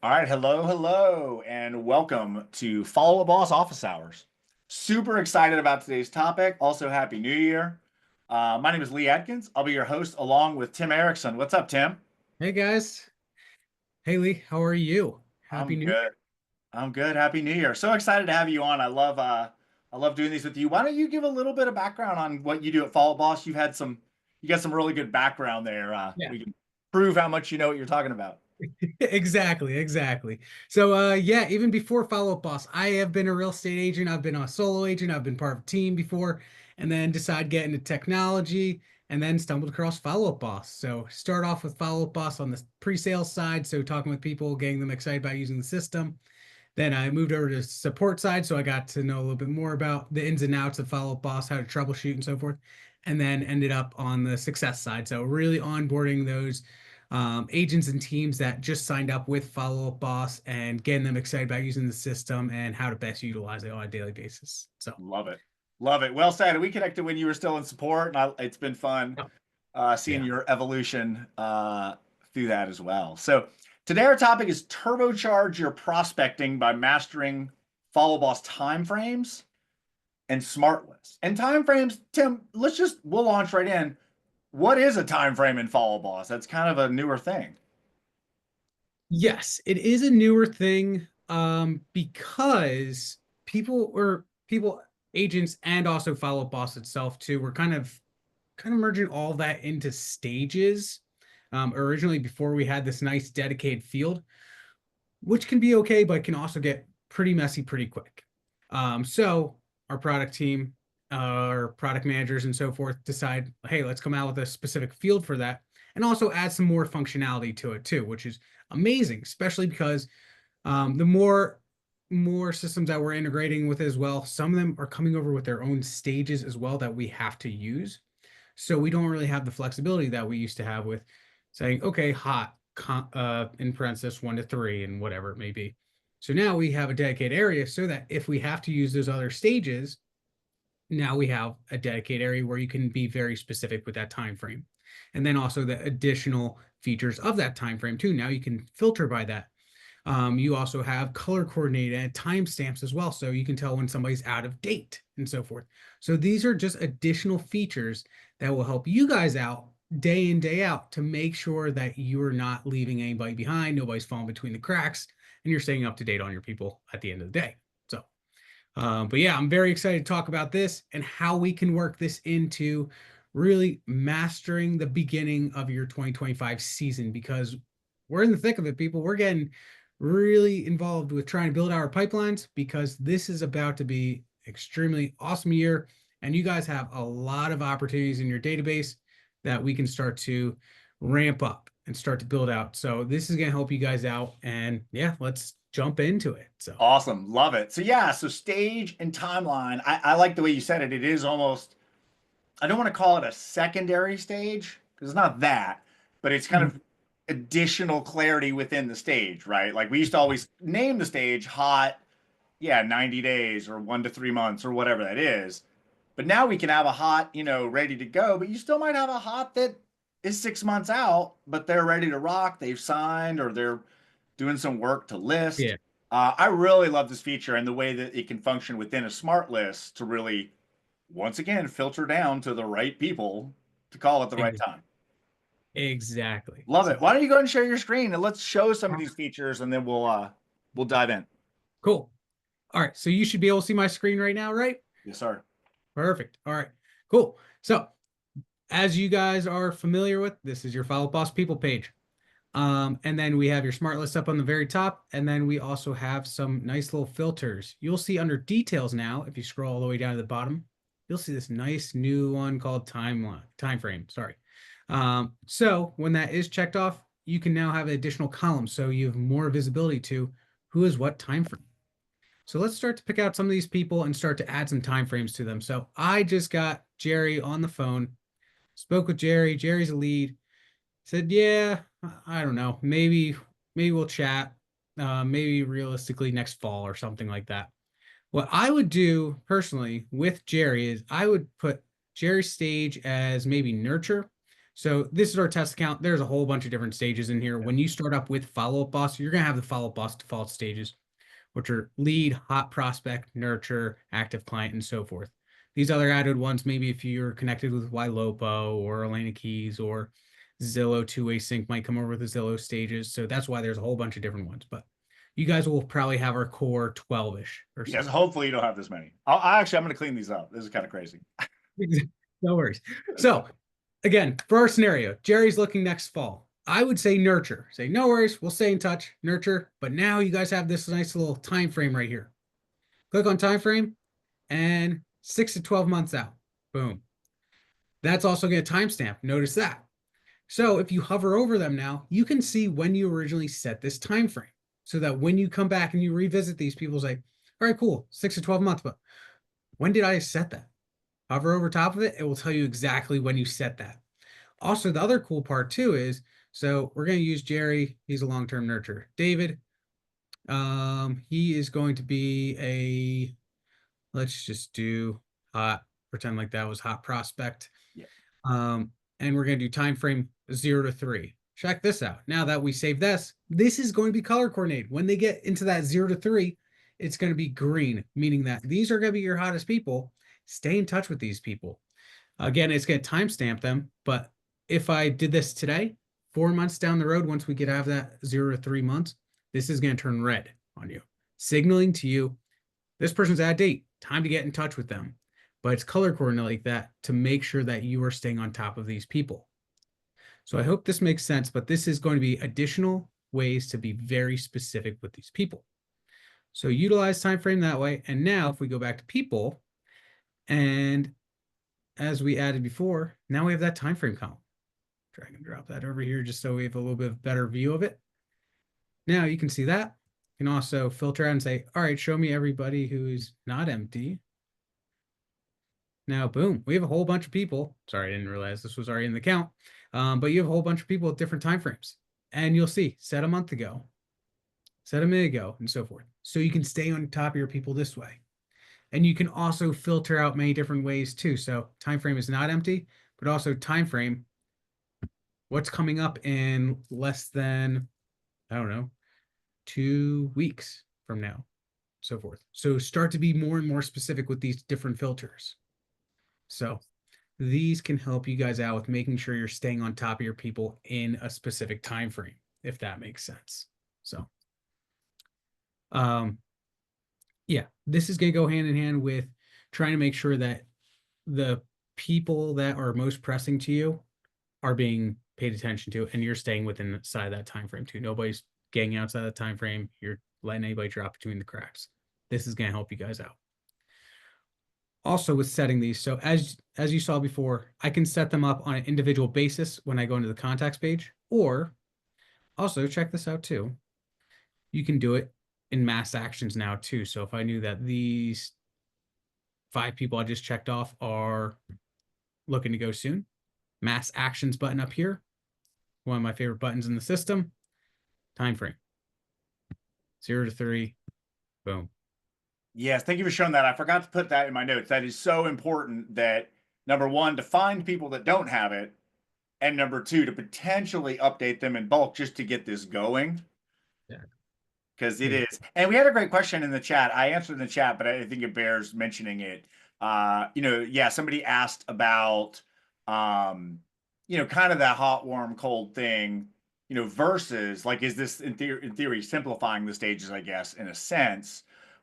All right, hello, and welcome to Follow Up Boss Office Hours. Super excited about today's topic. Also, Happy New Year. My name is Lee Adkins. I'll be your host along with Tim Erickson. What's up, Tim? Hey guys. Hey Lee, how are you? Happy I'm New good. I'm good. Happy New Year. So excited to have you on. I love doing these with you. Why don't you give a little bit of background on what you do at Follow Up Boss? You got some really good background there. Yeah. We can prove how much you know what you're talking about. Exactly. So yeah, even before Follow Up Boss, I have been a real estate agent. I've been a solo agent. I've been part of a team before, and then decided to get into technology and then stumbled across Follow Up Boss. So start off with Follow Up Boss on the pre-sales side, so talking with people, getting them excited about using the system. Then I moved over to support side, so I got to know a little bit more about the ins and outs of Follow Up Boss, how to troubleshoot and so forth. And then ended up on the success side. So really onboarding those agents and teams that just signed up with Follow Up Boss and getting them excited about using the system and how to best utilize it on a daily basis. So, Love it. Love it. Well said. We connected when you were still in support, and it's been fun yeah. seeing Yeah. your evolution through that as well. So today our topic is turbocharge your prospecting by mastering Follow Boss timeframes and smart lists. And timeframes, Tim, we'll launch right in. What is a time frame in Follow Boss? That's kind of a newer thing. Yes, it is a newer thing because people agents and also Follow Up Boss itself too were kind of merging all that into stages. Originally, before we had this nice dedicated field, which can be okay, but can also get pretty messy pretty quick. So our product team, our product managers, and so forth decide, hey, let's come out with a specific field for that, and also add some more functionality to it too, which is amazing, especially because the more systems that we're integrating with as well, some of them are coming over with their own stages as well that we have to use. So we don't really have the flexibility that we used to have with saying, okay, hot, in parenthesis 1 to 3 and whatever it may be. So now we have a dedicated area so that if we have to use those other stages, now we have a dedicated area where you can be very specific with that time frame. And then also the additional features of that time frame too. Now you can filter by that. You also have color coordinated and timestamps as well, so you can tell when somebody's out of date and so forth. So these are just additional features that will help you guys out day in, day out to make sure that you're not leaving anybody behind, nobody's falling between the cracks, and you're staying up to date on your people at the end of the day. So, but yeah, I'm very excited to talk about this and how we can work this into really mastering the beginning of your 2025 season because we're in the thick of it, people. We're getting really involved with trying to build our pipelines because this is about to be extremely awesome year and you guys have a lot of opportunities in your database that we can start to ramp up and start to build out. So this is going to help you guys out and yeah, let's jump into it. So Awesome. Love it. So yeah, so stage and timeline. I like the way you said it. It is almost, I don't want to call it a secondary stage because it's not that, but it's kind of additional clarity within the stage, right? Like we used to always name the stage hot, yeah, 90 days or 1 to 3 months or whatever that is. But now we can have a hot, ready to go, but you still might have a hot that is 6 months out, but they're ready to rock. They've signed or they're doing some work to list. yeah, I really love this feature and the way that it can function within a smart list to really, once again, filter down to the right people to call at the right time. exactly. Love So it. Why don't you go ahead and share your screen and let's show some of these features and then we'll dive in. cool. All right. So you should be able to see my screen right now, right? Yes, sir. Perfect. All right, cool. So as you guys are familiar with, this is your Follow Boss People page. And then we have your smart list up on the very top. And then we also have some nice little filters. You'll see under details now, if you scroll all the way down to the bottom, you'll see this nice new one called time frame. Sorry. So when that is checked off, you can now have an additional column. So you have more visibility to who is what time frame. So let's start to pick out some of these people and start to add some time frames to them. So I just got Jerry on the phone, spoke with Jerry. Jerry's a lead. Said, yeah, I don't know. Maybe we'll chat. Maybe realistically next fall or something like that. What I would do personally with Jerry is I would put Jerry's stage as maybe nurture. So this is our test account. There's a whole bunch of different stages in here. When you start up with follow-up boss, you're gonna have the follow-up boss default stages, which are lead, hot prospect, nurture, active client, and so forth. These other added ones, maybe if you're connected with YLOPO or Elena Keys or Zillow two-way sync might come over with the Zillow stages. So that's why there's a whole bunch of different ones. But you guys will probably have our core 12-ish or so. Yes, hopefully you don't have this many. I'm going to clean these up. This is kind of crazy. No worries. So again, for our scenario, Jerry's looking next fall. I would say nurture. Say, no worries, we'll stay in touch, nurture. But now you guys have this nice little time frame right here. Click on time frame and 6 to 12 months out. Boom. That's also going to timestamp. Notice that. So if you hover over them now, you can see when you originally set this time frame. So that when you come back and you revisit these, people say, all right, cool, 6 to 12 months, but when did I set that? Hover over top of it, it will tell you exactly when you set that. Also, the other cool part too is, so we're going to use Jerry. He's a long-term nurturer. David, he is going to be a, let's just do hot, pretend like that was hot prospect. Yeah. And we're going to do time frame 0 to 3. Check this out. Now that we save this is going to be color coordinated. When they get into that 0 to 3, it's going to be green, meaning that these are going to be your hottest people. Stay in touch with these people. Again, it's going to timestamp them, but if I did this today, 4 months down the road, once we get out of that 0 to 3 months, this is going to turn red on you, signaling to you, this person's out of date, time to get in touch with them. But it's color coordinated like that to make sure that you are staying on top of these people. So I hope this makes sense, but this is going to be additional ways to be very specific with these people. So utilize time frame that way. And now if we go back to people, and as we added before, now we have that time frame column. Drag and drop that over here just so we have a little bit of better view of it. Now you can see that. You can also filter out and say, all right, show me everybody who is not empty. Now, boom, we have a whole bunch of people. Sorry, I didn't realize this was already in the count. But you have a whole bunch of people with different time frames. And you'll see, set a month ago, set a minute ago, and so forth. So you can stay on top of your people this way. And you can also filter out many different ways too. So time frame is not empty, but also time frame, what's coming up in less than, I don't know, 2 weeks from now, so forth. So start to be more and more specific with these different filters. So these can help you guys out with making sure you're staying on top of your people in a specific time frame, if that makes sense. So yeah, this is going to go hand in hand with trying to make sure that the people that are most pressing to you are being paid attention to, and you're staying within inside that time frame too. Nobody's getting outside the time frame. You're letting anybody drop between the cracks. This is going to help you guys out. Also with setting these, so as you saw before, I can set them up on an individual basis when I go into the contacts page, or also check this out too. You can do it in mass actions now too. So if I knew that these 5 people I just checked off are looking to go soon, mass actions button up here, one of my favorite buttons in the system, time frame 0 to 3, boom. Yes, thank you for showing that. I forgot to put that in my notes. That is so important that, number one, to find people that don't have it, and number two, to potentially update them in bulk just to get this going. Yeah. Because it is. And we had a great question in the chat. I answered in the chat, but I think it bears mentioning it. Yeah, somebody asked about, kind of that hot, warm, cold thing, versus like, is this in theory simplifying the stages, I guess, in a sense.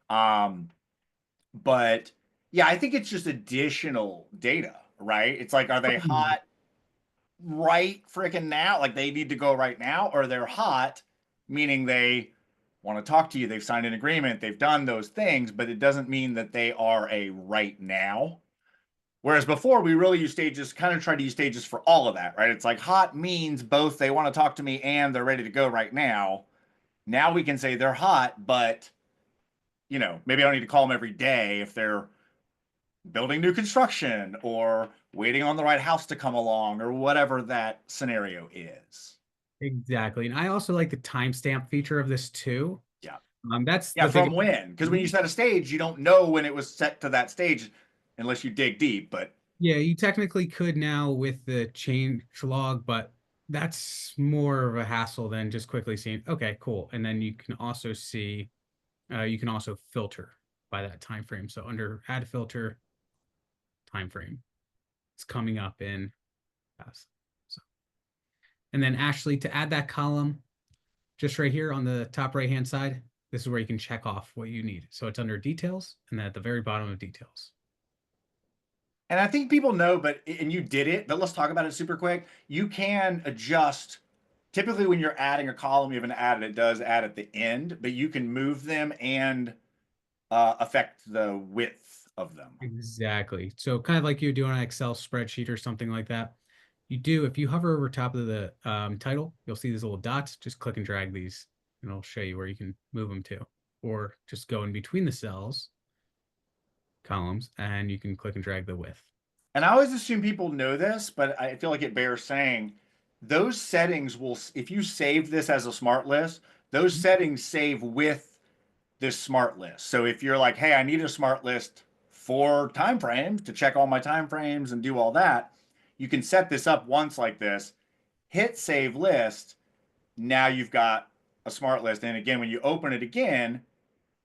But yeah, I think it's just additional data, right? It's like, are they hot right freaking now? Like they need to go right now, or they're hot, meaning they want to talk to you. They've signed an agreement. They've done those things, but it doesn't mean that they are a right now. Whereas before we really use stages, kind of tried to use stages for all of that, right? It's like hot means both they want to talk to me and they're ready to go right now. Now we can say they're hot, but maybe I don't need to call them every day if they're building new construction or waiting on the right house to come along or whatever that scenario is. Exactly. And I also like the timestamp feature of this too. Yeah. That's from when, because when you set a stage, you don't know when it was set to that stage unless you dig deep. But Yeah, you technically could now with the change log, but that's more of a hassle than just quickly seeing, okay, cool. And then you can also see, you can also filter by that time frame. So under add filter time frame, it's coming up in past. So, and then Ashley, to add that column, just right here on the top right hand side, this is where you can check off what you need. So it's under details and then at the very bottom of details. And I think people know, but and you did it, but let's talk about it super quick. You can adjust. Typically, when you're adding a column, you have an add, it does add at the end, but you can move them and affect the width of them. Exactly. So kind of like you do on an Excel spreadsheet or something like that. You do, if you hover over top of the title, you'll see these little dots. Just click and drag these, and it'll show you where you can move them to. Or just go in between the cells, columns, and you can click and drag the width. And I always assume people know this, but I feel like it bears saying those settings will, if you save this as a smart list, those settings save with this smart list. So if you're like, hey, I need a smart list for time frames to check all my time frames and do all that, you can set this up once like this, hit save list. Now you've got a smart list. And again, when you open it again,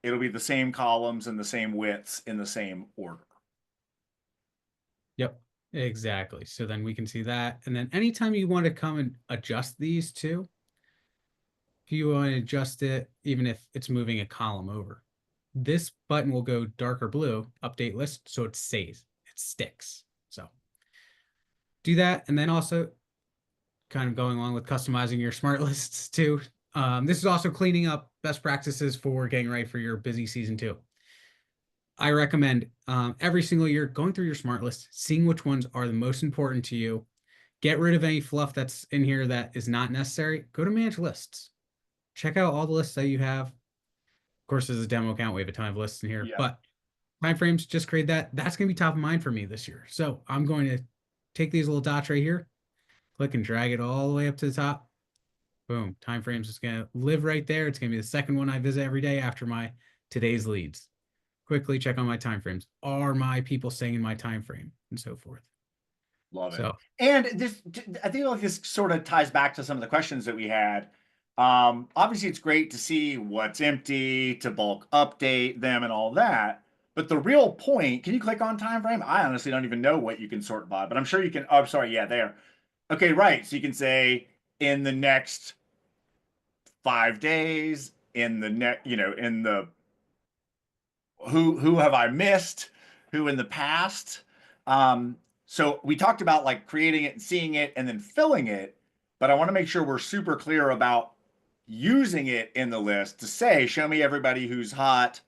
it'll be the same columns and the same widths in the same order. Yep, exactly. So then we can see that. And then anytime you want to come and adjust these two, if you want to adjust it, even if it's moving a column over, this button will go darker blue, update list, so it stays, it sticks. So do that. And then also kind of going along with customizing your smart lists too. This is also cleaning up best practices for getting ready for your busy season too. I recommend every single year going through your smart list, seeing which ones are the most important to you. Get rid of any fluff that's in here that is not necessary. Go to manage lists. Check out all the lists that you have. Of course, as a demo account, we have a ton of lists in here, Yeah. but timeframes, just create that. That's going to be top of mind for me this year. So I'm going to take these little dots right here, click and drag it all the way up to the top. Boom, timeframes is going to live right there. It's going to be the second one I visit every day after my today's leads. Quickly check on my timeframes. Are my people staying in my time frame and so forth? Love it. So And this, I think like this sort of ties back to some of the questions that we had. Obviously, it's great to see what's empty, to bulk update them and all that. But the real point, can you click on time frame? I honestly don't even know what you can sort by, but I'm sure you can. Oh, I'm sorry. Yeah, there. Okay, right. So you can say in the next 5 days, in the next, in the who have I missed, who in the past. So we talked about like creating it and seeing it and then filling it, but I want to make sure we're super clear about using it in the list to say, show me everybody who's hot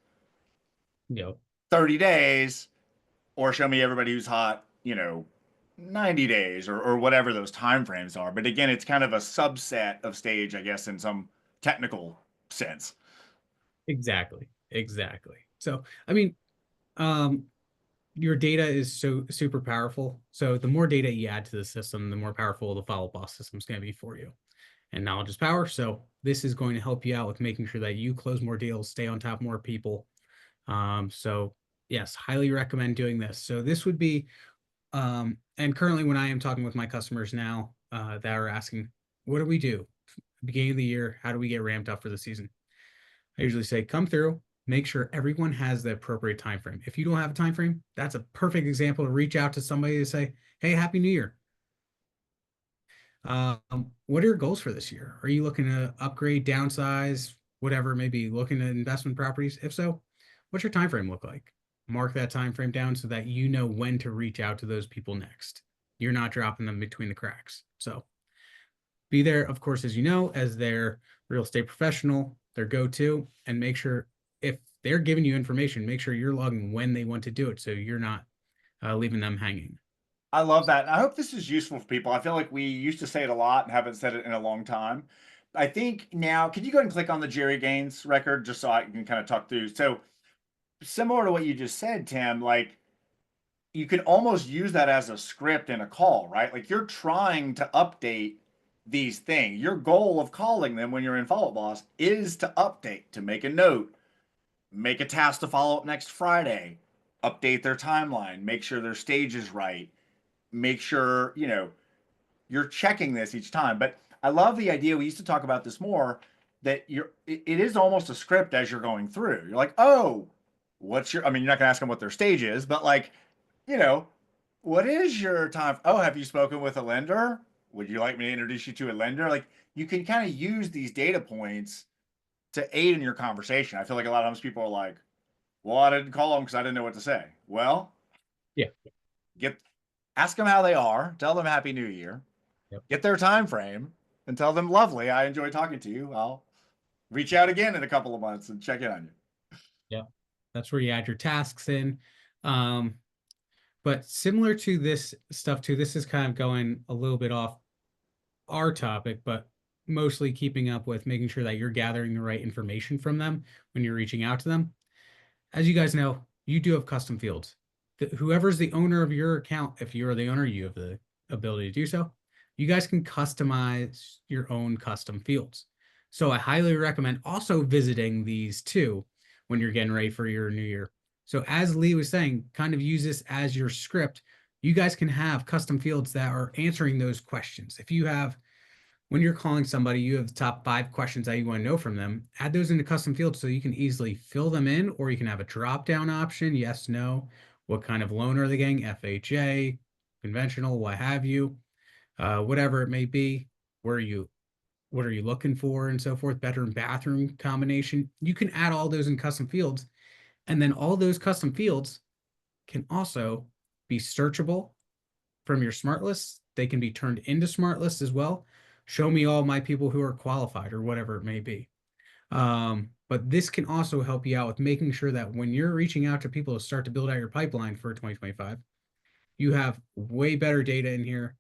you know, 30 days, or show me everybody who's hot, 90 days or whatever those time frames are. But again, it's kind of a subset of stage, I guess, in some technical sense. exactly, exactly. So I mean, um, your data is so super powerful. So the more data you add to the system, the more powerful the follow boss system is going to be for you. And knowledge is power. So this is going to help you out with making sure that you close more deals, stay on top of more people. So yes, highly recommend doing this. So this would be, and currently when I am talking with my customers now that are asking, what do we do? Beginning of the year, how do we get ramped up for the season? I usually say, come through, make sure everyone has the appropriate time frame. If you don't have a time frame, that's a perfect example to reach out to somebody to say, hey, happy new year. What are your goals for this year? Are you looking to upgrade, downsize, whatever, maybe looking at investment properties? If so, what's your time frame look like? Mark that time frame down so that you know when to reach out to those people next. You're not dropping them between the cracks. So be there, of course, as you know, as their real estate professional, their go-to, and make sure if they're giving you information, make sure you're logging when they want to do it so you're not leaving them hanging. I love that. And I hope this is useful for people. I feel like we used to say it a lot and haven't said it in a long time. I think now, could you go ahead and click on the Jerry Gaines record just so I can kind of talk through? So, similar to what you just said, Tim, like you can almost use that as a script in a call, right? Like you're trying to update these things. Your goal of calling them when you're in Follow Up Boss is to update, to make a note, make a task to follow up next Friday, update their timeline, make sure their stage is right. make sure, you're checking this each time. But I love the idea. We used to talk about this more, that it is almost a script as you're going through. You're like, oh, I mean, you're not gonna ask them what their stage is, but like, you know, what is your time? Oh, have you spoken with a lender? Would you like me to introduce you to a lender? Like, you can kind of use these data points to aid in your conversation. I feel like a lot of times people are like, well, I didn't call them because I didn't know what to say. Well, Yeah. get ask them how they are, tell them Happy New Year, Yep. get their time frame, and tell them, lovely, I enjoy talking to you. I'll reach out again in a couple of months and check in on you. Yeah. That's where you add your tasks in. Um, but similar to this stuff too, this is kind of going a little bit off our topic, but mostly keeping up with making sure that you're gathering the right information from them when you're reaching out to them. As you guys know, you do have custom fields. Whoever's the owner of your account, if you're the owner, you have the ability to do so. You guys can customize your own custom fields. So I highly recommend also visiting these too when you're getting ready for your new year. So as Lee was saying, kind of use this as your script. You guys can have custom fields that are answering those questions. If you have, when you're calling somebody, you have the top 5 questions that you want to know from them, add those into custom fields so you can easily fill them in, or you can have a drop down option. Yes, no. What kind of loan are they getting? FHA, conventional, what have you, whatever it may be. Where are you, what are you looking for, and so forth, bedroom, bathroom combination. You can add all those in custom fields. And then all those custom fields can also be searchable from your smart lists. They can be turned into smart lists as well. Show me all my people who are qualified or whatever it may be. But this can also help you out with making sure that when you're reaching out to people to start to build out your pipeline for 2025, you have way better data in here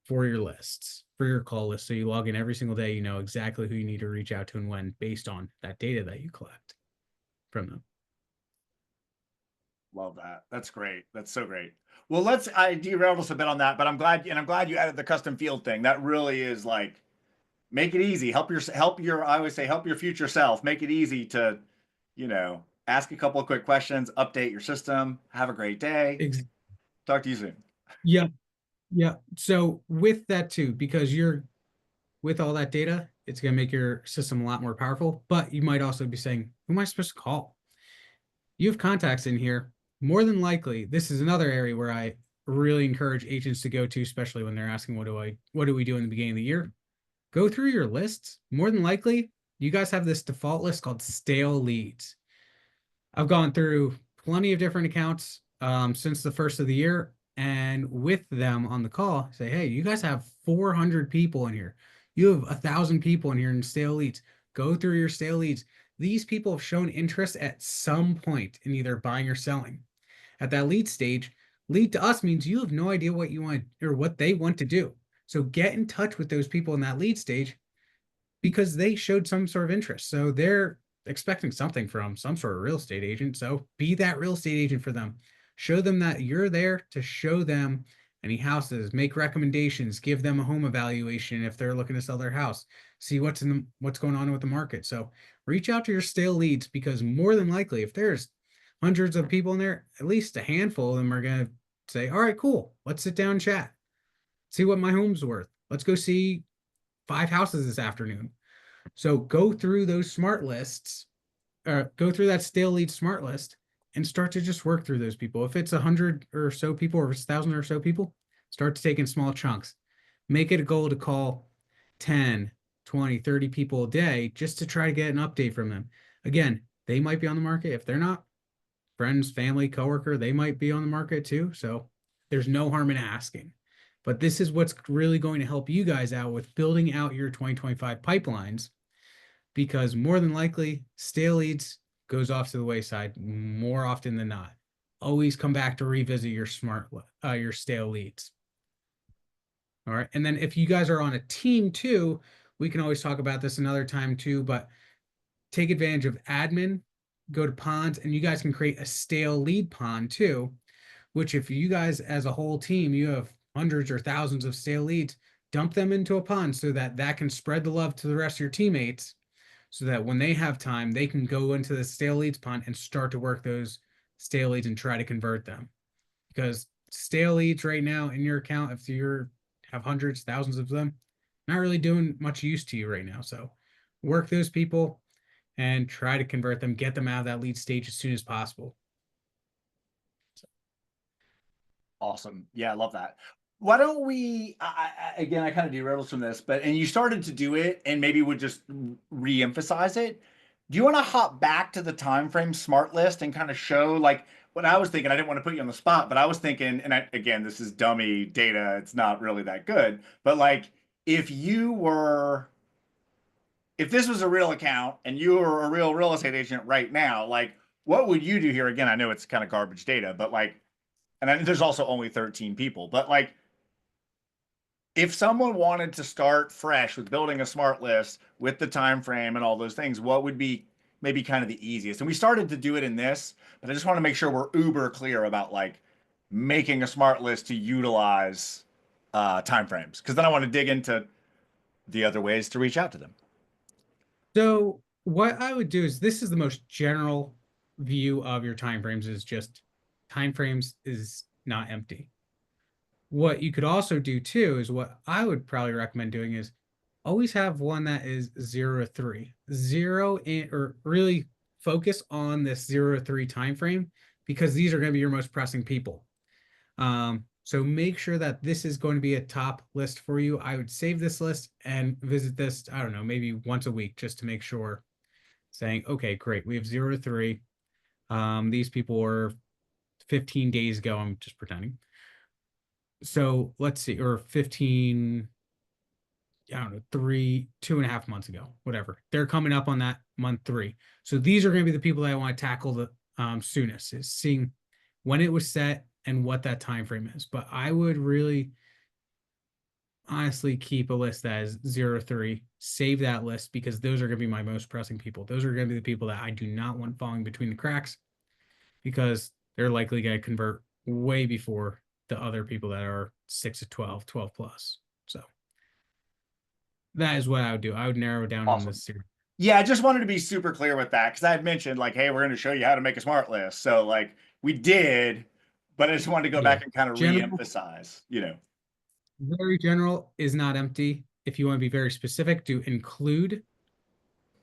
for your lists, for your call list. So you log in every single day, you know exactly who you need to reach out to and when, based on that data that you collect from them. Love that. That's great. That's so great. Well, I derailed us a bit on that, but I'm glad you added the custom field thing. That really is like, make it easy. I always say, help your future self. Make it easy to, ask a couple of quick questions, update your system. Have a great day. Ex- Talk to you soon. yeah. Yeah. So with that too, because you're with all that data, it's going to make your system a lot more powerful. But you might also be saying, who am I supposed to call? You have contacts in here. More than likely, this is another area where I really encourage agents to go to, especially when they're asking, what do we do in the beginning of the year? Go through your lists. More than likely, you guys have this default list called stale leads. I've gone through plenty of different accounts since the first of the year, and with them on the call, say, hey, you guys have 400 people in here. You have 1,000 people in here in stale leads. Go through your stale leads. These people have shown interest at some point in either buying or selling. At that lead stage, lead to us means you have no idea what you want or what they want to do. So get in touch with those people in that lead stage because they showed some sort of interest. So they're expecting something from some sort of real estate agent. So be that real estate agent for them. Show them that you're there to show them any houses, make recommendations, give them a home evaluation if they're looking to sell their house, see what's going on with the market. So reach out to your stale leads, because more than likely, if there's hundreds of people in there, at least a handful of them are going to say, all right, cool, let's sit down and chat, see what my home's worth. Let's go see 5 houses this afternoon. So go through those smart lists, or go through that stale lead smart list and start to just work through those people. If it's 100 or so people, or if it's 1,000 or so people, start to take in small chunks. Make it a goal to call 10, 20, 30 people a day just to try to get an update from them. Again, they might be on the market. If they're not, friends, family, coworker, they might be on the market too. So there's no harm in asking. But this is what's really going to help you guys out with building out your 2025 pipelines, because more than likely, stale leads goes off to the wayside more often than not. Always come back to revisit your your stale leads. All right. And then if you guys are on a team too, we can always talk about this another time too, but take advantage of admin, go to ponds, and you guys can create a stale lead pond too, which if you guys as a whole team, you have hundreds or thousands of stale leads, dump them into a pond so that that can spread the love to the rest of your teammates, so that when they have time, they can go into the stale leads pond and start to work those stale leads and try to convert them. Because stale leads right now in your account, if you're have hundreds, thousands of them, not really doing much use to you right now. So work those people and try to convert them, get them out of that lead stage as soon as possible. Awesome. Yeah, I love that. Why don't we, again, I kind of derailed from this, but, and you started to do it and maybe would just re-emphasize it. Do you want to hop back to the time frame smart list and kind of show like what I was thinking? I didn't want to put you on the spot, but I was thinking, and again, this is dummy data. It's not really that good, but like if you were, if this was a real account and you were a real estate agent right now, like what would you do here? Again, I know it's kind of garbage data, but like, and I, there's also only 13 people, but like if someone wanted to start fresh with building a smart list with the time frame and all those things, what would be maybe kind of the easiest? And we started to do it in this, but I just want to make sure we're uber clear about like making a smart list to utilize time frames, because then I want to dig into the other ways to reach out to them. So what I would do is, this is the most general view of your timeframes, is just timeframes is not empty. What you could also do too is, what I would probably recommend doing is always have one that is 0 to 3. Or really focus on this 0 to 3 time frame, because these are going to be your most pressing people. So make sure that this is going to be a top list for you. I would save this list and visit this, I don't know, maybe once a week, just to make sure, saying, okay, great, we have 0 to 3. These people were 15 days ago. I'm just pretending. So let's see, or 15, I don't know, 2.5 months ago, whatever. They're coming up on that month 3. So these are going to be the people that I want to tackle the soonest, is seeing when it was set and what that time frame is. But I would really honestly keep a list that is 0 to 3. Save that list, because those are going to be my most pressing people. Those are going to be the people that I do not want falling between the cracks, because they're likely going to convert way before the other people that are 6 to 12, 12 plus. So that is what I would do. I would narrow down on Awesome. this series. Yeah, I just wanted to be super clear with that because I had mentioned like, hey, we're going to show you how to make a smart list. So like we did, but I just wanted to go Yeah. back and kind of General, re-emphasize, you know. very general is not empty. If you want to be very specific, do include,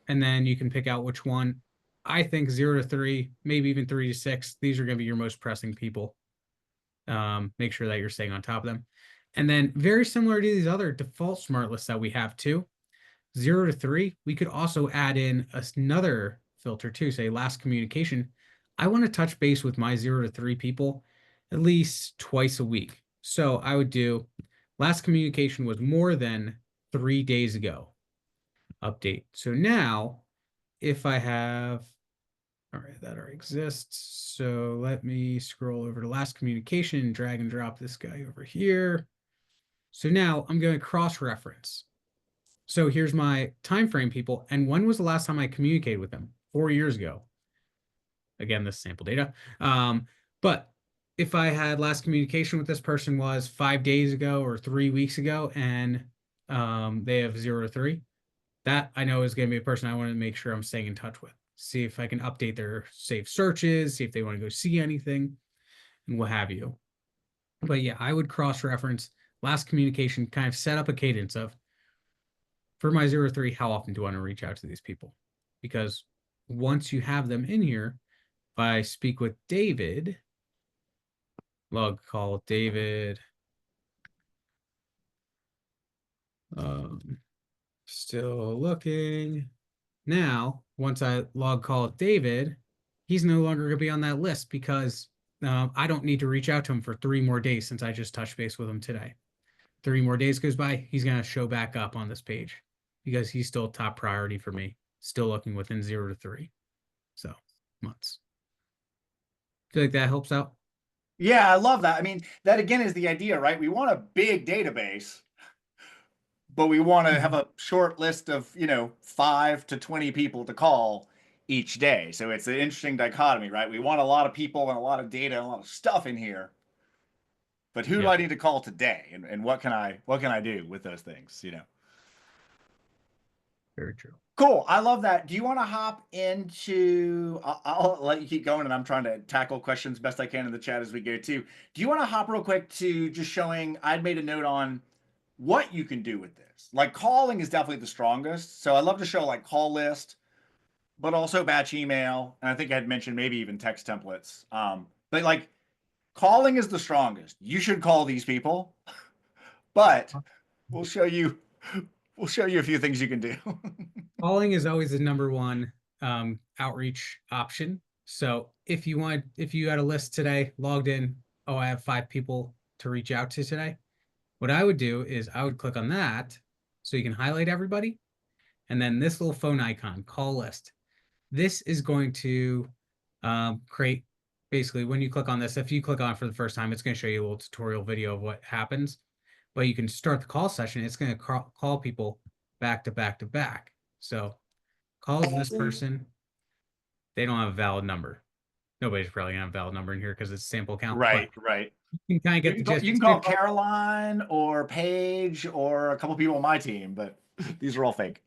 and then you can pick out which one. I think 0 to 3, maybe even 3 to 6. These are going to be your most pressing people. Make sure that you're staying on top of them. And then, very similar to these other default smart lists that we have too, 0 to 3, we could also add in another filter too, say last communication. I want to touch base with my 0 to 3 people at least twice a week. So I would do last communication was more than 3 days ago. Update. So now if I have, all right, that already exists. So let me scroll over to last communication, drag and drop this guy over here. So now I'm going to cross-reference. So here's my time frame people. And when was the last time I communicated with them? 4 years ago. Again, this sample data. But if I had last communication with this person was 5 days ago or 3 weeks ago, and they have 0 to 3, that I know is going to be a person I want to make sure I'm staying in touch with. See if I can update their saved searches, see if they want to go see anything, and what have you. But yeah, I would cross-reference last communication, kind of set up a cadence of, for my 0 to 3, how often do I want to reach out to these people? Because once you have them in here, if I speak with David, log call David, still looking. Now, once I log call David, he's no longer going to be on that list, because I don't need to reach out to him for 3 more days since I just touched base with him today. 3 more days goes by, he's going to show back up on this page, because he's still top priority for me, still looking within 0 to 3. So months. Feel like that helps out. Yeah, I love that. I mean, that again is the idea, right? We want a big database, but we want to have a short list of, you know, 5 to 20 people to call each day. So it's an interesting dichotomy, right? We want a lot of people and a lot of data and a lot of stuff in here. But who do Yeah, I need to call today? And what can I do with those things, you know? Very true. Cool. I love that. Do you want to hop into? I'll let you keep going, and I'm trying to tackle questions best I can in the chat as we go too. Do you want to hop real quick to just showing? I'd made a note on what you can do with this. Like calling is definitely the strongest. So I'd love to show like call list, but also batch email, and I think I'd mentioned maybe even text templates. But like calling is the strongest. You should call these people, but we'll show you. We'll show you a few things you can do. Calling is always the number one outreach option. So if you had a list today, logged in, oh, I have 5 people to reach out to today. What I would do is I would click on that so you can highlight everybody. And then this little phone icon, call list. This is going to create, basically when you click on this, if you click on it for the first time, it's going to show you a little tutorial video of what happens. But you can start the call session. It's going to call people back to back to back. So calls this person, they don't have a valid number. Nobody's probably gonna have a valid number in here because it's sample count. Right, right. You can kind of get the gist. You can call Caroline or Paige or a couple people on my team, but these are all fake.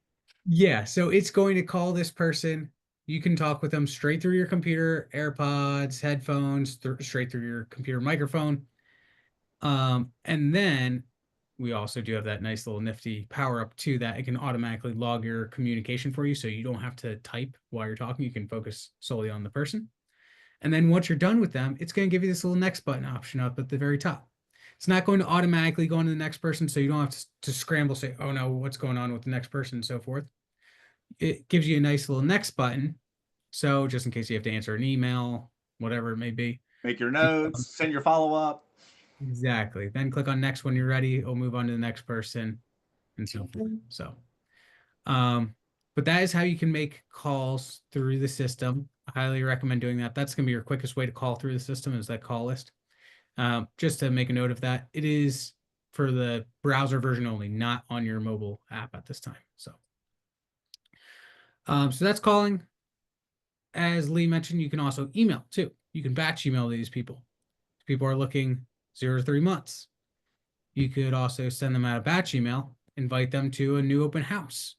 Yeah, so it's going to call this person. You can talk with them straight through your computer, AirPods, headphones, straight through your computer microphone. And then we also do have that nice little nifty power up too that it can automatically log your communication for you. So you don't have to type while you're talking. You can focus solely on the person. And then once you're done with them, it's going to give you this little next button option up at the very top. It's not going to automatically go into the next person. So you don't have to scramble, say, oh no, what's going on with the next person and so forth. It gives you a nice little next button. So just in case you have to answer an email, whatever it may be. Make your notes, send your follow-up. Exactly. Then click on next when you're ready. It'll move on to the next person and so forth. So, but that is how you can make calls through the system. I highly recommend doing that. That's going to be your quickest way to call through the system is that call list. Just to make a note of that, it is for the browser version only, not on your mobile app at this time. So, so that's calling. As Lee mentioned, you can also email too. You can batch email these people. People are looking 0 to 3 months. You could also send them out a batch email, invite them to a new open house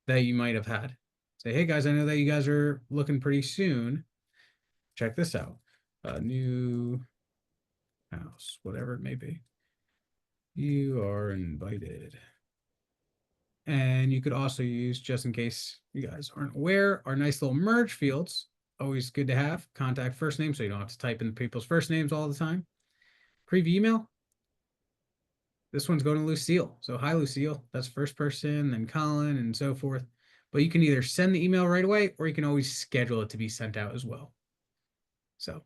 that you might have had. Say, hey guys, I know that you guys are looking pretty soon. Check this out. A new house, whatever it may be. You are invited. And you could also use, just in case you guys aren't aware, our nice little merge fields. Always good to have. Contact first name, so you don't have to type in people's first names all the time. Preview email. This one's going to Lucille. So hi, Lucille. That's first person, then Colin, and so forth. But you can either send the email right away, or you can always schedule it to be sent out as well. So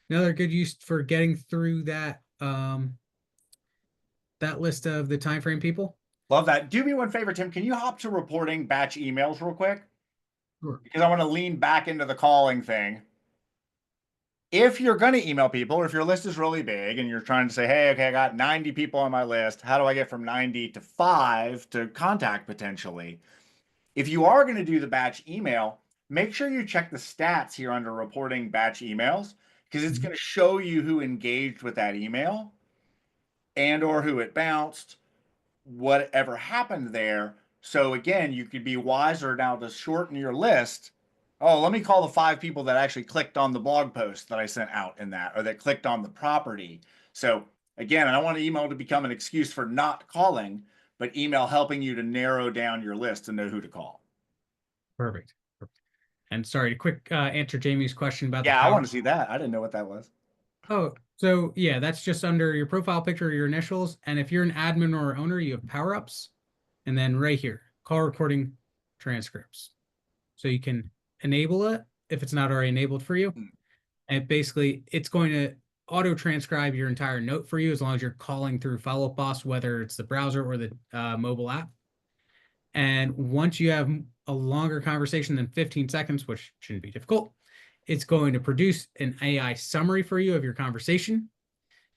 another good use for getting through that that list of the time frame people. Love that. Do me one favor, Tim. Can you hop to reporting batch emails real quick? Sure. Because I want to lean back into the calling thing. If you're going to email people, or if your list is really big and you're trying to say, hey, okay, I got 90 people on my list. How do I get from 90 to 5 to contact potentially? If you are going to do the batch email, make sure you check the stats here under reporting batch emails, because it's going to show you who engaged with that email and or who it bounced, whatever happened there. So again, you could be wiser now to shorten your list. Oh, let me call the 5 people that actually clicked on the blog post that I sent out in that, or that clicked on the property. So again, I don't want email to become an excuse for not calling, but email helping you to narrow down your list to know who to call. Perfect. And sorry, to quick answer Jamie's question about I want to see that. I didn't know what that was. Oh, so yeah, that's just under your profile picture or your initials. And if you're an admin or owner, you have power ups. And then right here, call recording transcripts. So you can enable it if it's not already enabled for you. And basically, it's going to auto transcribe your entire note for you as long as you're calling through Follow Up Boss, whether it's the browser or the mobile app. And once you have a longer conversation than 15 seconds, which shouldn't be difficult, it's going to produce an AI summary for you of your conversation.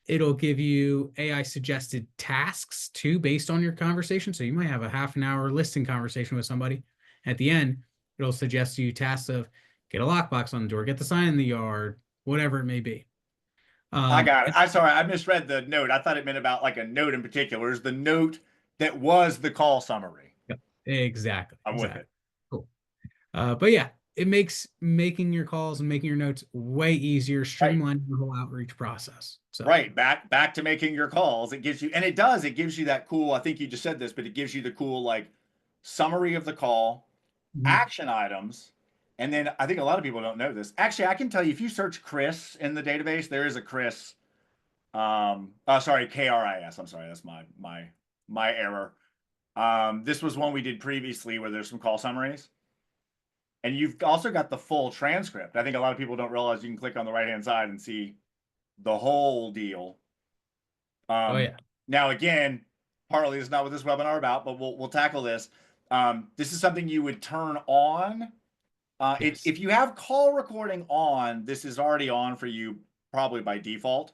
It'll give you AI suggested tasks too, based on your conversation. So you might have a half an hour listing conversation with somebody. At the end, it'll suggest to you tasks of get a lockbox on the door, get the sign in the yard, whatever it may be. I got it. I'm sorry. I misread the note. I thought it meant about like a note in particular. It's the note that was the call summary. Yep. Exactly. I'm with Exactly. it. Cool. But yeah, it makes making your calls and making your notes way easier, Right. streamlining the whole outreach process. So Right. Back to making your calls. It gives you, and it gives you that cool, I think you just said this, but it gives you the cool like summary of the call, mhm. action items. And then I think a lot of people don't know this. Actually, I can tell you if you search Chris in the database, there is a Chris. Sorry, KRIS. I'm sorry, that's my error. This was one we did previously where there's some call summaries. And you've also got the full transcript. I think a lot of people don't realize you can click on the right hand side and see the whole deal. Oh Um, yeah. Now again, partly is not what this webinar about, but we'll tackle this. This is something you would turn on. Yes. If you have call recording on, this is already on for you probably by default.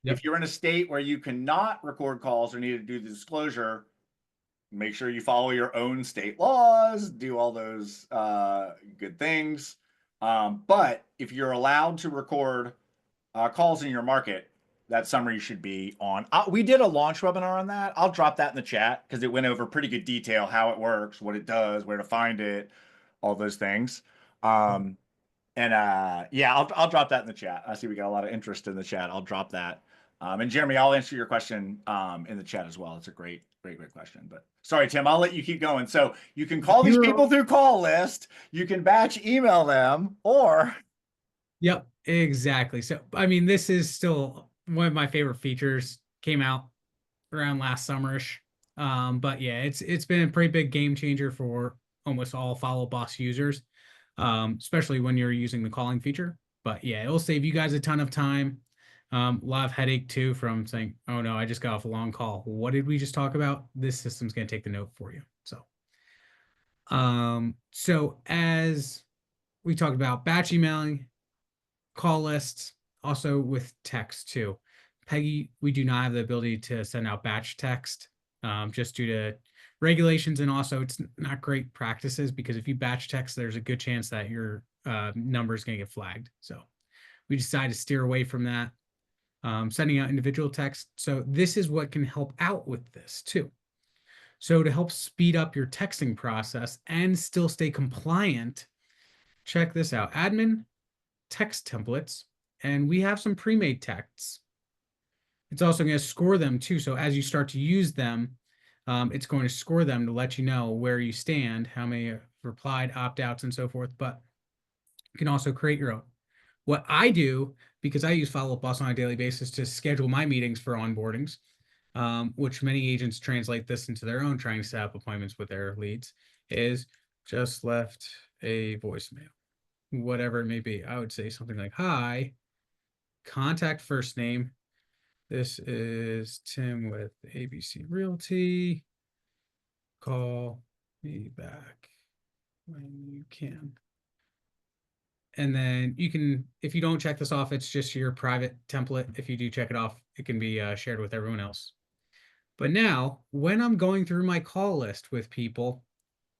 If Yep. you're in a state where you cannot record calls or need to do the disclosure, make sure you follow your own state laws, do all those good things. But if you're allowed to record calls in your market, that summary should be on. We did a launch webinar on that. I'll drop that in the chat because it went over pretty good detail how it works, what it does, where to find it, all those things. Um, and yeah, I'll drop that in the chat. I see we got a lot of interest in the chat. I'll drop that. And Jeremy, I'll answer your question in the chat as well. It's a great question. But sorry, Tim, I'll let you keep going. So you can call these You're people through call list. You can batch email them, or Yep, exactly. So, I mean, this is still one of my favorite features. Came out around last summerish. But yeah, it's been a pretty big game changer for almost all Follow Boss users, especially when you're using the calling feature. But yeah, it'll save you guys a ton of time. A lot of headache too from saying, "Oh no, I just got off a long call. What did we just talk about?" This system's going to take the note for you. So as we talked about batch emailing, call lists, also with text too. Peggy, we do not have the ability to send out batch text just due to regulations, and also it's not great practices because if you batch text, there's a good chance that your number is going to get flagged. So we decided to steer away from that, sending out individual text. So this is what can help out with this too. So to help speed up your texting process and still stay compliant, check this out. Admin text templates, and we have some pre-made texts. It's also going to score them too. So as you start to use them, it's going to score them to let you know where you stand, how many replied, opt-outs, and so forth. But you can also create your own. What I do, because I use Follow Up Boss on a daily basis to schedule my meetings for onboardings, which many agents translate this into their own, trying to set up appointments with their leads, is just left a voicemail, whatever it may be. I would say something like, "Hi, contact first name. This is Tim with ABC Realty. Call me back when you can." And then you can, if you don't check this off, it's just your private template. If you do check it off, it can be shared with everyone else. But now, when I'm going through my call list with people,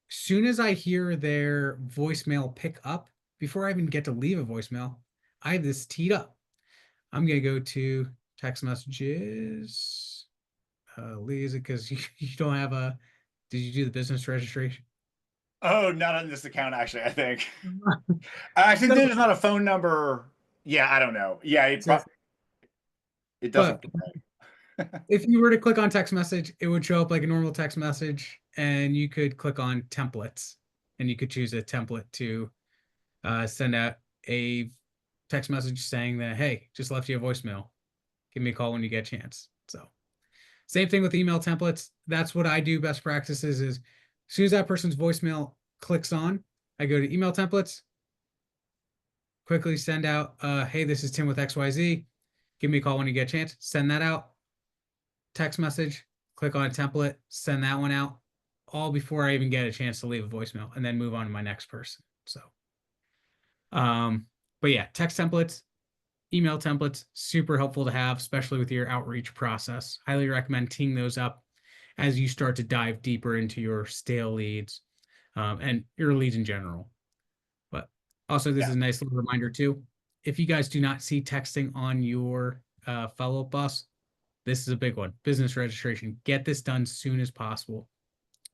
soon as I hear their voicemail pick up, before I even get to leave a voicemail, I have this teed up. I'm going to go to text messages. Lee, is it because you don't have a, did you do the business registration? oh, not on this account actually. I think actually No. there's not a phone number. Yeah, I don't know. Yeah, it doesn't. But if you were to click on text message, it would show up like a normal text message, and you could click on templates, and you could choose a template to send out a text message saying that, "Hey, just left you a voicemail. Give me a call when you get a chance." So same thing with email templates. That's what I do. Best practices is as soon as that person's voicemail clicks on, I go to email templates, quickly send out, "Hey, this is Tim with XYZ. Give me a call when you get a chance." Send that out. Text message, click on a template, send that one out, all before I even get a chance to leave a voicemail, and then move on to my next person. So, but yeah, text templates, email templates, super helpful to have, especially with your outreach process. Highly recommend teeing those up as you start to dive deeper into your stale leads and your leads in general. But also, this Yeah. is a nice little reminder too. If you guys do not see texting on your follow-up bus, this is a big one. Business registration. Get this done soon as possible.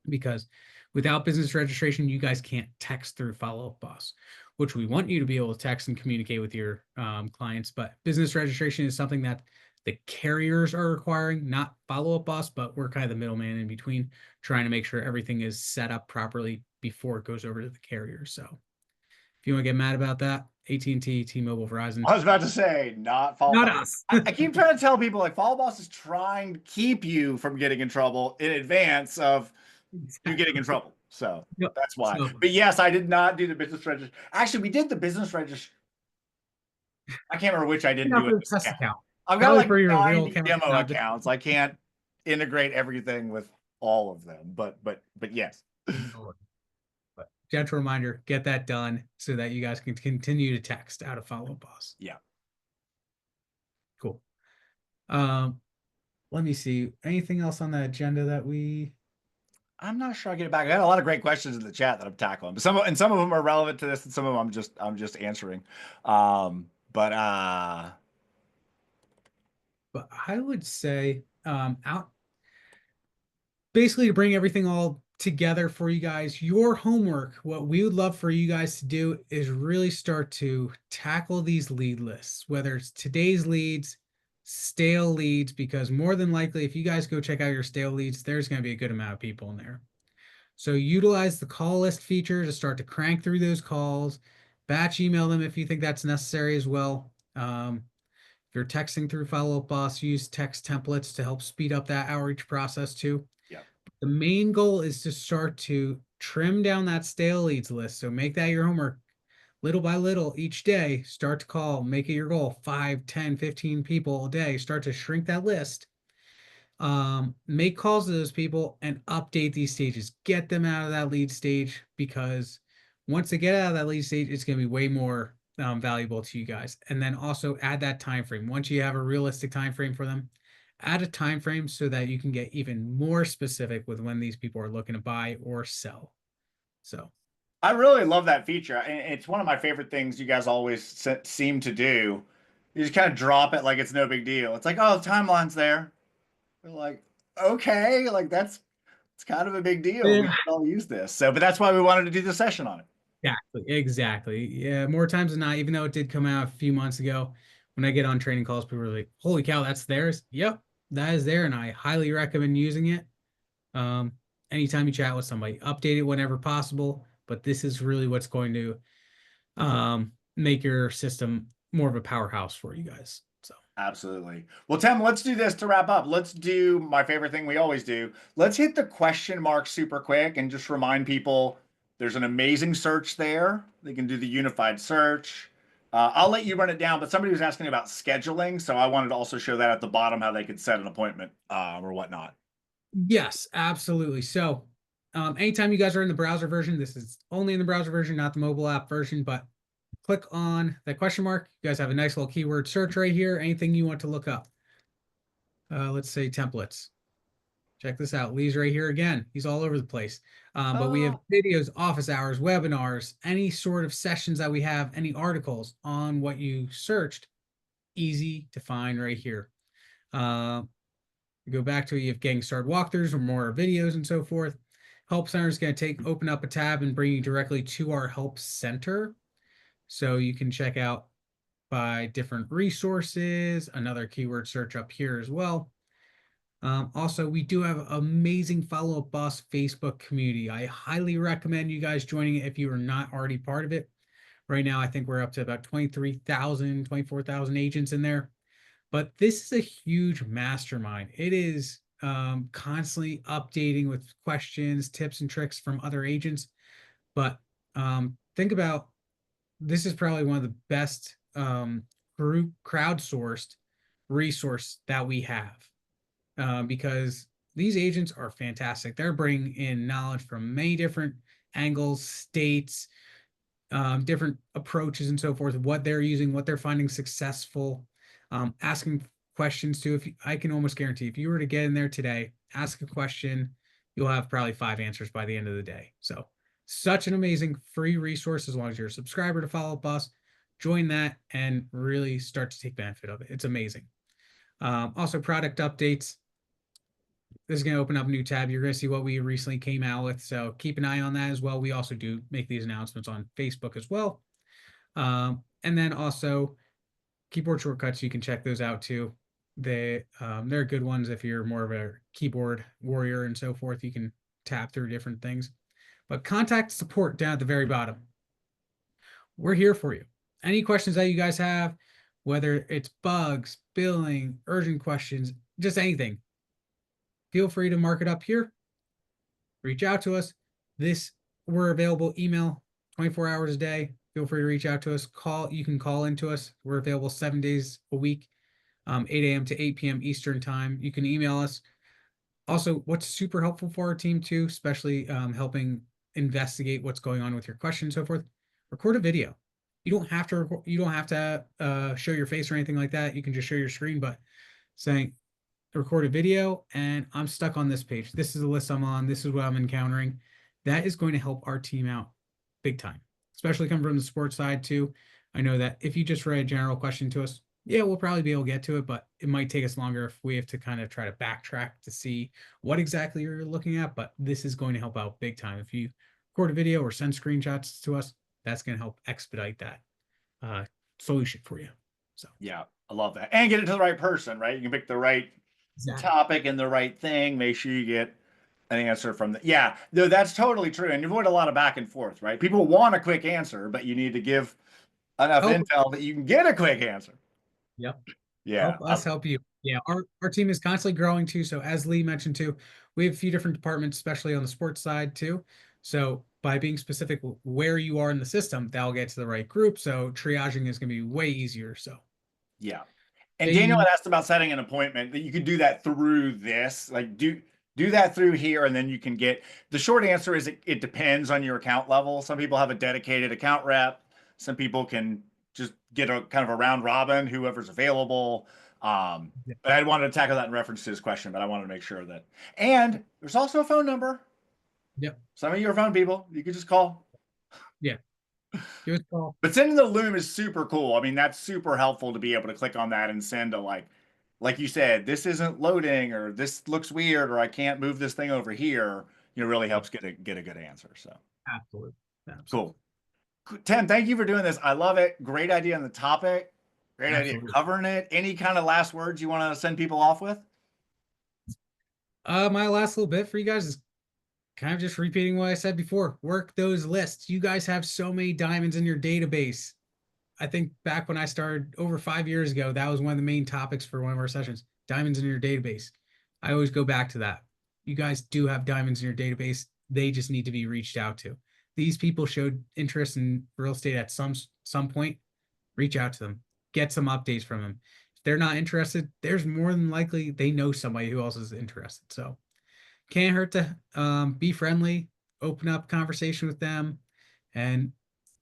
because without business registration, you guys can't text through Follow Up Boss, which we want you to be able to text and communicate with your clients. But business registration is something that the carriers are requiring, not Follow Up Boss, but we're kind of the middleman in between, trying to make sure everything is set up properly before it goes over to the carrier. So if you want to get mad about that, AT&T, T-Mobile, Verizon, I was about to say, not Follow not Boss. us. I keep trying to tell people like Follow Boss is trying to keep you from getting in trouble in advance of you getting in trouble. So Yep. that's why. So But yes, I did not do the business register. Actually, we did the business register. I can't remember which I didn't not do for it the this test account. account. I've got Probably like for your real 90 account, demo not the accounts. I can't integrate everything with all of them, but yes. But gentle reminder, get that done so that you guys can continue to text out of Follow Up Boss. Yeah. Cool. Let me see. Anything else on the agenda that we I'm not sure I get it back. I got a lot of great questions in the chat that I'm tackling, but some of them are relevant to this, and some of them I'm just answering. But but I would say out basically to bring everything all together for you guys, your homework, what we would love for you guys to do is really start to tackle these lead lists, whether it's today's leads, stale leads, because more than likely, if you guys go check out your stale leads, there's going to be a good amount of people in there. So utilize the call list feature to start to crank through those calls, batch email them if you think that's necessary as well. If you're texting through Follow Up Boss, use text templates to help speed up that outreach process too. yeah, The main goal is to start to trim down that stale leads list. So make that your homework little by little each day. Start to call, make it your goal 5, 10, 15 people a day. Start to shrink that list. Make calls to those people and update these stages. Get them out of that lead stage, because once they get out of that lead stage, it's going to be way more valuable to you guys. And then also add that time frame. Once you have a realistic time frame for them, add a time frame so that you can get even more specific with when these people are looking to buy or sell. So I really love that feature. And it's one of my favorite things you guys always seem to do. You just kind of drop it like it's no big deal. It's like, oh, the timeline's there. We're like, okay, like that's it's kind of a big deal. We yeah, should all use this. So, but that's why we wanted to do the session on it. exactly. Yeah, more times than not, even though it did come out a few months ago, when I get on training calls, people are like, holy cow, that's theirs. Yep, that is there. And I highly recommend using it. Um, Anytime you chat with somebody, update it whenever possible. But this is really what's going to make your system more of a powerhouse for you guys. So Absolutely. Well, Tim, let's do this to wrap up. Let's do my favorite thing we always do. Let's hit the question mark super quick and just remind people there's an amazing search there. They can do the unified search. I'll let you run it down, but somebody was asking about scheduling, so I wanted to also show that at the bottom how they could set an appointment or whatnot. yes, absolutely. So anytime you guys are in the browser version, this is only in the browser version, not the mobile app version, but click on that question mark. You guys have a nice little keyword search right here. Anything you want to look up. Let's say templates. Check this out. Lee's right here again. He's all over the place. But we have Oh, videos, office hours, webinars, any sort of sessions that we have, any articles on what you searched, easy to find right here. Go back to it, you have getting started walkthroughs or more videos and so forth. Help Center is going to open up a tab and bring you directly to our Help Center. So you can check out by different resources, another keyword search up here as well. Also, we do have amazing Follow Up Boss Facebook community. I highly recommend you guys joining it if you are not already part of it. Right now, I think we're up to about 23,000, 24,000 agents in there. But this is a huge mastermind. It is constantly updating with questions, tips, and tricks from other agents. But think about this is probably one of the best group crowdsourced resource that we have, because these agents are fantastic. They're bringing in knowledge from many different angles, states, different approaches and so forth, what they're using, what they're finding successful, asking questions too. I can almost guarantee if you were to get in there today, ask a question, you'll have probably 5 answers by the end of the day. So such an amazing free resource. As long as you're a subscriber to Follow Up Boss, join that and really start to take benefit of it. It's amazing. Also product updates. this is going to open up a new tab. You're going to see what we recently came out with. So keep an eye on that as well. We also do make these announcements on Facebook as well. And then also keyboard shortcuts, you can check those out too. They're good ones if you're more of a keyboard warrior and so forth. You can tap through different things. But contact support down at the very bottom. We're here for you. Any questions that you guys have, whether it's bugs, billing, urgent questions, just anything, feel free to mark it up here. Reach out to us. We're available email 24 hours a day. Feel free to reach out to us. You can call into us. We're available 7 days a week, 8 a.m. to 8 p.m. Eastern time. You can email us. Also, what's super helpful for our team too, especially helping investigate what's going on with your questions and so forth, record a video. You don't have to show your face or anything like that. You can just show your screen, but saying record a video and I'm stuck on this page. This is the list I'm on. This is what I'm encountering. That is going to help our team out big time, especially coming from the sports side too. I know that if you just write a general question to us, yeah, we'll probably be able to get to it, but it might take us longer if we have to kind of try to backtrack to see what exactly you're looking at. But this is going to help out big time. If you record a video or send screenshots to us, that's going to help expedite that solution for you. So yeah, I love that. And get it to the right person, right? You can pick the right topic and the right thing. Make sure you get an answer from the, yeah, no, that's totally true. And you avoid a lot of back and forth, right? People want a quick answer, but you need to give enough intel that you can get a quick answer. Yep. Yeah. Help us help you. Yeah. Our team is constantly growing too. So as Lee mentioned too, we have a few different departments, especially on the sports side too. So by being specific where you are in the system, that'll get to the right group. So triaging is going to be way easier. So yeah. And Daniel had asked about setting an appointment that you could do that through this, like do that through here. And then you can get, the short answer is it depends on your account level. Some people have a dedicated account rep. Some people can just get a kind of a round robin, whoever's available. But I wanted to tackle that in reference to his question, but I wanted to make sure that, and there's also a phone number. Yep. Some of your phone people, you could just call. Yeah. Give us a call. But sending the loom is super cool. I mean, that's super helpful to be able to click on that and send a like you said, this isn't loading or this looks weird or I can't move this thing over here. Really helps get a good answer. So absolutely. Cool. Tim, thank you for doing this. I love it. Great idea on the topic. Great idea covering it. Any kind of last words you want to send people off with? My last little bit for you guys is kind of just repeating what I said before. Work those lists. You guys have so many diamonds in your database. I think back when I started over 5 years ago, that was one of the main topics for one of our sessions, diamonds in your database. I always go back to that. You guys do have diamonds in your database. They just need to be reached out to. These people showed interest in real estate at some point. Reach out to them. Get some updates from them. If they're not interested, there's more than likely they know somebody who else is interested. So can't hurt to be friendly, open up conversation with them, and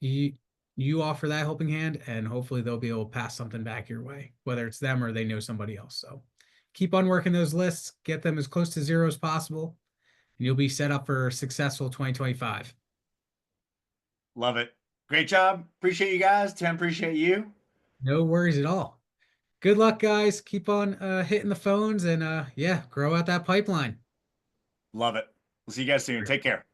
you offer that helping hand, and hopefully they'll be able to pass something back your way, whether it's them or they know somebody else. So keep on working those lists, get them as close to zero as possible, and you'll be set up for a successful 2025. Love it. Great job. Appreciate you guys. Tim, appreciate you. No worries at all. Good luck, guys. Keep on hitting the phones and yeah, grow out that pipeline. Love it. We'll see you guys soon. Take care.